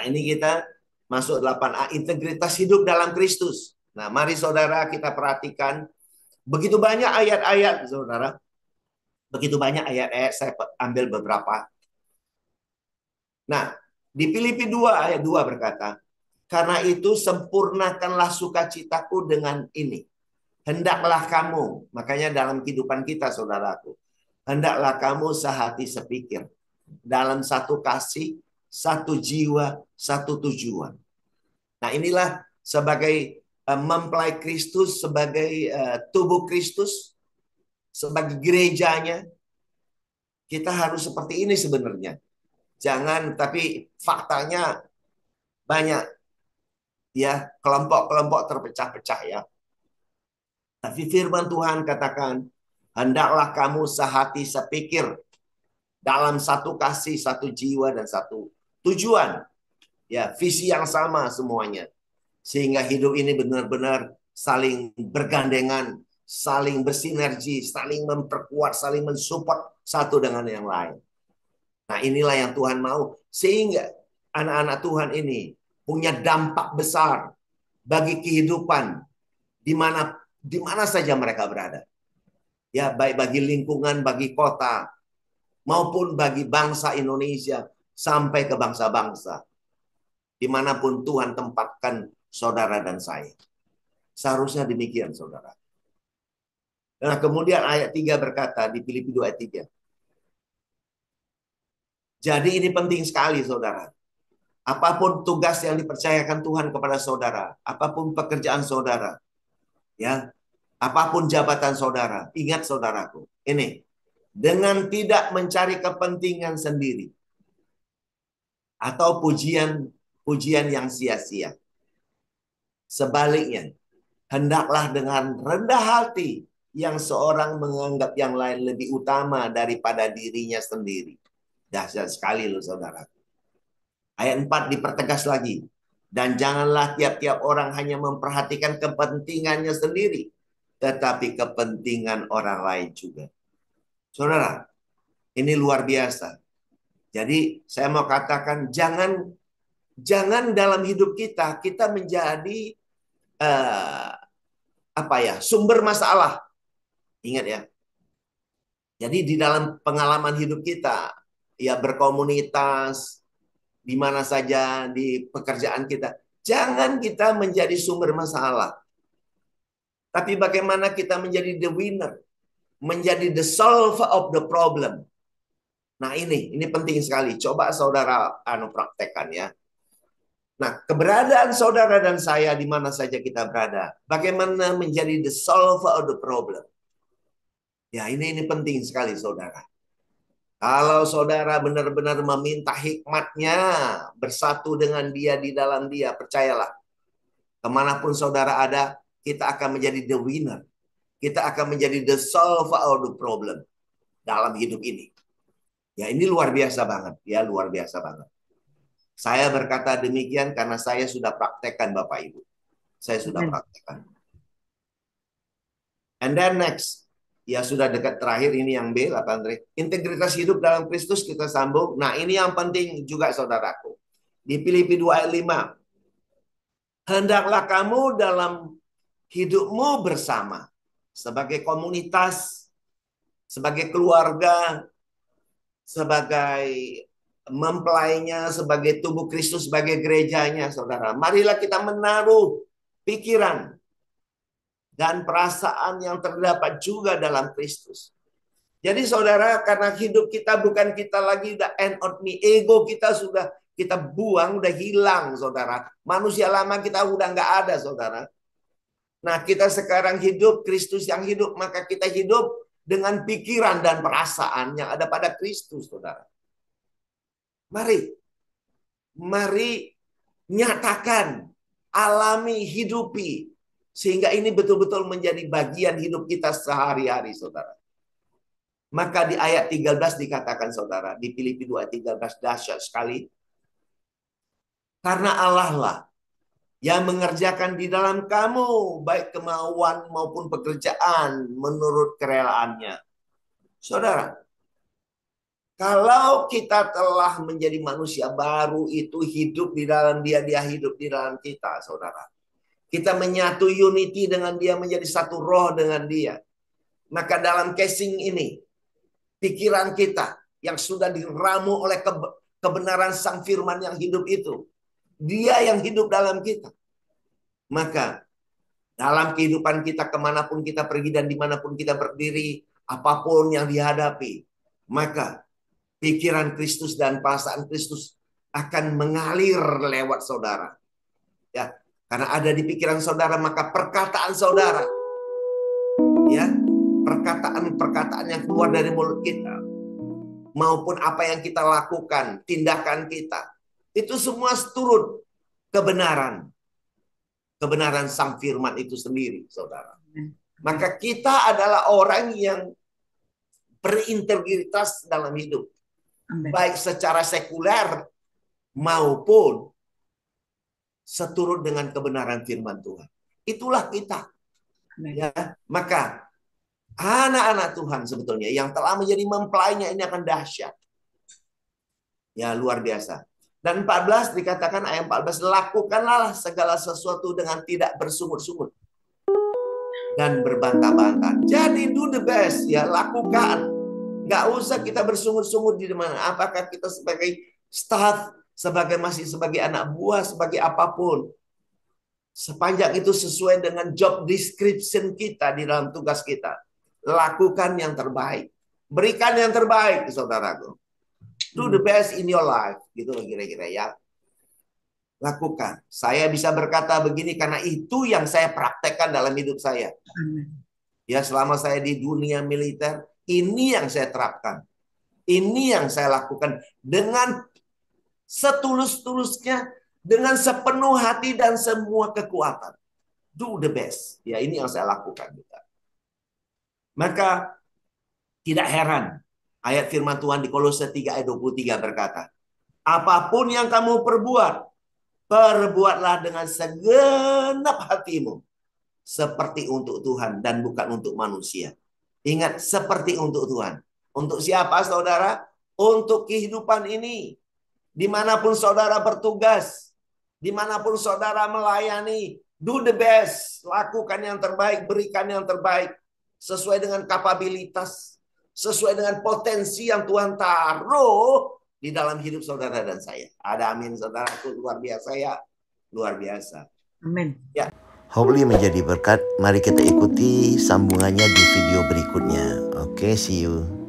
ini kita masuk 8A, integritas hidup dalam Kristus. Nah, mari saudara kita perhatikan begitu banyak ayat-ayat, saudara. Begitu banyak ayat-ayat, saya ambil beberapa. Nah, di Filipi 2 ayat 2 berkata, karena itu sempurnakanlah sukacitaku dengan ini. Hendaklah kamu, makanya dalam kehidupan kita saudaraku, hendaklah kamu sehati sepikir. Dalam satu kasih, satu jiwa, satu tujuan. Nah inilah sebagai mempelai Kristus, sebagai tubuh Kristus, sebagai gerejanya, kita harus seperti ini sebenarnya. Jangan, tapi faktanya banyak ya kelompok-kelompok terpecah-pecah ya. Tapi firman Tuhan katakan, hendaklah kamu sehati sepikir dalam satu kasih, satu jiwa, dan satu tujuan. Ya, visi yang sama semuanya. Sehingga hidup ini benar-benar saling bergandengan, saling bersinergi, saling memperkuat, saling mensupport satu dengan yang lain. Nah inilah yang Tuhan mau. Sehingga anak-anak Tuhan ini punya dampak besar bagi kehidupan di mana saja mereka berada. Ya, baik bagi lingkungan, bagi kota, maupun bagi bangsa Indonesia sampai ke bangsa-bangsa. Dimanapun Tuhan tempatkan saudara dan saya. Seharusnya demikian, saudara. Nah, kemudian ayat 3 berkata di Filipi 2 ayat 3. Jadi ini penting sekali, saudara. Apapun tugas yang dipercayakan Tuhan kepada saudara, apapun pekerjaan saudara, ya, apapun jabatan saudara, ingat saudaraku, ini dengan tidak mencari kepentingan sendiri atau pujian yang sia-sia. Sebaliknya, hendaklah dengan rendah hati yang seorang menganggap yang lain lebih utama daripada dirinya sendiri. Dahsyat sekali loh saudara. Ayat 4 dipertegas lagi. Dan janganlah tiap-tiap orang hanya memperhatikan kepentingannya sendiri, tetapi kepentingan orang lain juga. Saudara, ini luar biasa. Jadi saya mau katakan jangan dalam hidup kita menjadi sumber masalah. Ingat ya. Jadi di dalam pengalaman hidup kita, ya berkomunitas, di mana saja di pekerjaan kita, jangan kita menjadi sumber masalah. Tapi bagaimana kita menjadi the winner, menjadi the solver of the problem. Nah ini penting sekali. Coba saudara praktekkan ya. Nah, keberadaan saudara dan saya di mana saja kita berada, bagaimana menjadi the solver of the problem. Ya, ini penting sekali saudara. Kalau saudara benar-benar meminta hikmatnya, bersatu dengan dia di dalam dia, percayalah. Kemanapun saudara ada, kita akan menjadi the winner. Kita akan menjadi the solver of the problem dalam hidup ini. Ya, ini luar biasa banget. Ya, luar biasa banget. Saya berkata demikian karena saya sudah praktekkan Bapak Ibu. Saya sudah praktekkan. And then next. Ya sudah dekat terakhir ini yang B, 8. Integritas hidup dalam Kristus kita sambung. Nah ini yang penting juga saudaraku. Di Filipi 2 ayat 5. Hendaklah kamu dalam hidupmu bersama. Sebagai komunitas, sebagai keluarga, sebagai mempelainya, sebagai tubuh Kristus, sebagai gerejanya saudara. Marilah kita menaruh pikiran dan perasaan yang terdapat juga dalam Kristus. Jadi saudara, karena hidup kita bukan kita lagi udah end of me, ego kita sudah kita buang, udah hilang saudara. Manusia lama kita udah nggak ada saudara. Nah kita sekarang hidup, Kristus yang hidup, maka kita hidup dengan pikiran dan perasaan yang ada pada Kristus saudara. Mari nyatakan, alami, hidupi. Sehingga ini betul-betul menjadi bagian hidup kita sehari-hari, saudara. Maka di ayat 13 dikatakan, saudara, di Filipi 2 ayat 13, dahsyat sekali. Karena Allah lah yang mengerjakan di dalam kamu, baik kemauan maupun pekerjaan menurut kerelaannya. Saudara, Kalau kita telah menjadi manusia baru, itu hidup di dalam dia, dia hidup di dalam kita, saudara. Kita menyatu unity dengan dia, menjadi satu roh dengan dia. Maka dalam casing ini, pikiran kita yang sudah diramu oleh kebenaran Sang Firman yang hidup itu, dia yang hidup dalam kita. Maka dalam kehidupan kita, kemanapun kita pergi dan dimanapun kita berdiri, apapun yang dihadapi, maka pikiran Kristus dan perasaan Kristus akan mengalir lewat saudara. Ya, karena ada di pikiran saudara, maka perkataan saudara, ya, perkataan-perkataan yang keluar dari mulut kita, maupun apa yang kita lakukan, tindakan kita, itu semua turut kebenaran. Kebenaran Sang Firman itu sendiri, saudara. Maka kita adalah orang yang berintegritas dalam hidup. Baik secara sekuler maupun seturut dengan kebenaran firman Tuhan. Itulah kita. Ya, maka anak-anak Tuhan sebetulnya yang telah menjadi mempelainya ini akan dahsyat. Ya, luar biasa. Dan 14 dikatakan, ayat 14, lakukanlah segala sesuatu dengan tidak bersungut-sungut dan berbantah-bantah. Jadi do the best, ya, lakukan. Nggak usah kita bersungut-sungut di mana. Apakah kita sebagai staff, masih sebagai anak buah, sebagai apapun. Sepanjang itu sesuai dengan job description kita di dalam tugas kita. Lakukan yang terbaik. Berikan yang terbaik, saudaraku. Do the best in your life. Gitu kira-kira, ya. Lakukan. Saya bisa berkata begini karena itu yang saya praktekkan dalam hidup saya. Ya, selama saya di dunia militer, ini yang saya terapkan. Ini yang saya lakukan dengan setulus-tulusnya, dengan sepenuh hati dan semua kekuatan. Do the best. Ya, ini yang saya lakukan. Maka tidak heran ayat firman Tuhan di Kolose 3 ayat 23 berkata, apapun yang kamu perbuat, perbuatlah dengan segenap hatimu, seperti untuk Tuhan dan bukan untuk manusia. Ingat, seperti untuk Tuhan. Untuk siapa, saudara? Untuk kehidupan ini. Dimanapun saudara bertugas, dimanapun saudara melayani, do the best. Lakukan yang terbaik, berikan yang terbaik. Sesuai dengan kapabilitas, sesuai dengan potensi yang Tuhan taruh di dalam hidup saudara dan saya. Ada amin, saudara. Itu luar biasa, ya. Luar biasa. Amin. Ya. Hopefully menjadi berkat. Mari kita ikuti sambungannya di video berikutnya. Oke, see you.